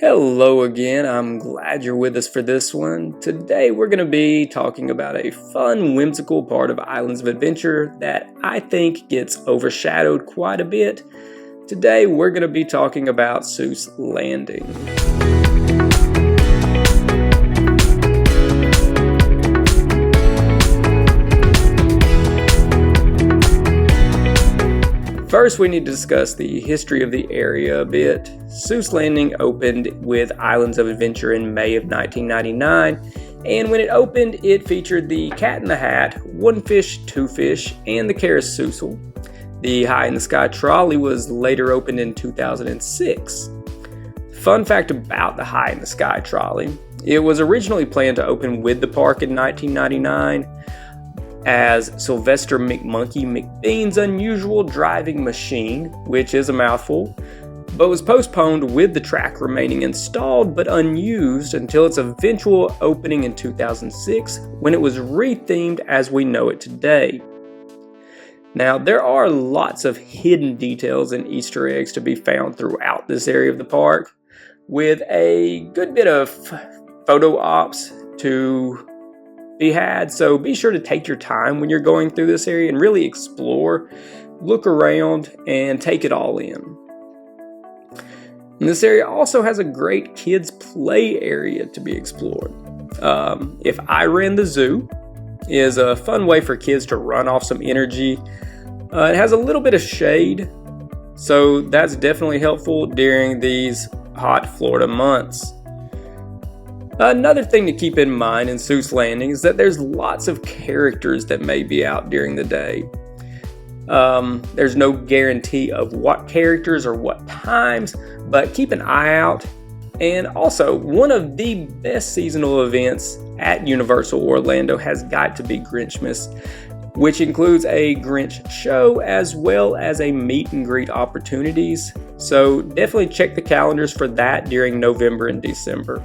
Hello again, I'm glad you're with us for this one. Today we're going to be talking about a fun, whimsical part of Islands of Adventure that I think gets overshadowed quite a bit. Today we're going to be talking about Seuss Landing. First, we need to discuss the history of the area a bit. Seuss Landing opened with Islands of Adventure in May of 1999, and when it opened, it featured the Cat in the Hat, One Fish, Two Fish, and the Carousel. The High in the Sky trolley was later opened in 2006. Fun fact about the High in the Sky trolley: it was originally planned to open with the park in 1999. As Sylvester McMonkey McBean's unusual driving machine, which is a mouthful, but was postponed with the track remaining installed but unused until its eventual opening in 2006, when it was rethemed as we know it today. Now, there are lots of hidden details and Easter eggs to be found throughout this area of the park, with a good bit of photo ops to be had, so be sure to take your time when you're going through this area and really explore, look around, and take it all in. And this area also has a great kids play area to be explored. If I Ran the Zoo is a fun way for kids to run off some energy. It has a little bit of shade, so that's definitely helpful during these hot Florida months. Another thing to keep in mind in Seuss Landing is that there's lots of characters that may be out during the day. There's no guarantee of what characters or what times, but keep an eye out. And also, one of the best seasonal events at Universal Orlando has got to be Grinchmas, which includes a Grinch show as well as a meet and greet opportunities. So definitely check the calendars for that during November and December.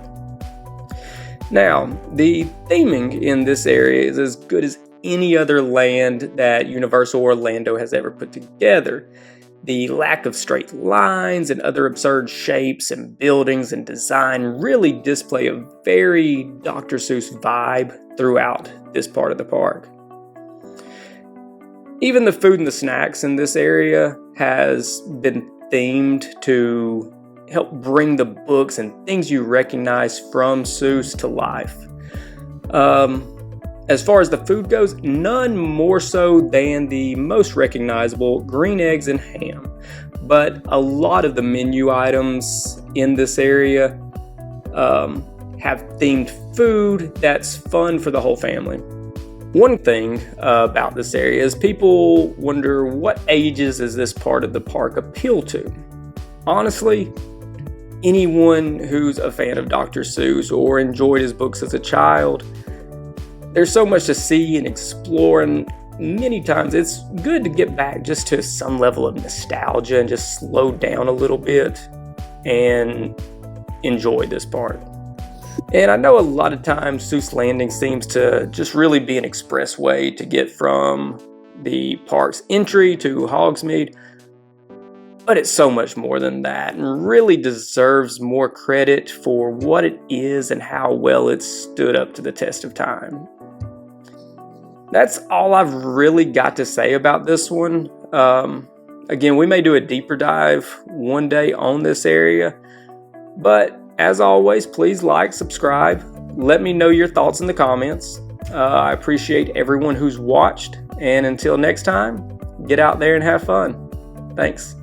Now, the theming in this area is as good as any other land that Universal Orlando has ever put together. The lack of straight lines and other absurd shapes and buildings and design really display a very Dr. Seuss vibe throughout this part of the park. Even the food and the snacks in this area has been themed to help bring the books and things you recognize from Seuss to life. As far as the food goes, none more so than the most recognizable green eggs and ham. But a lot of the menu items in this area have themed food that's fun for the whole family. One thing about this area is people wonder, what ages does this part of the park appeal to? Honestly, anyone who's a fan of Dr. Seuss or enjoyed his books as a child. There's so much to see and explore, and many times it's good to get back just to some level of nostalgia and just slow down a little bit and enjoy this part. And I know a lot of times Seuss Landing seems to just really be an expressway to get from the park's entry to Hogsmeade, but it's so much more than that and really deserves more credit for what it is and how well it's stood up to the test of time. That's all I've really got to say about this one. Again, we may do a deeper dive one day on this area, but as always, please like, subscribe, let me know your thoughts in the comments. I appreciate everyone who's watched, and until next time, get out there and have fun. Thanks.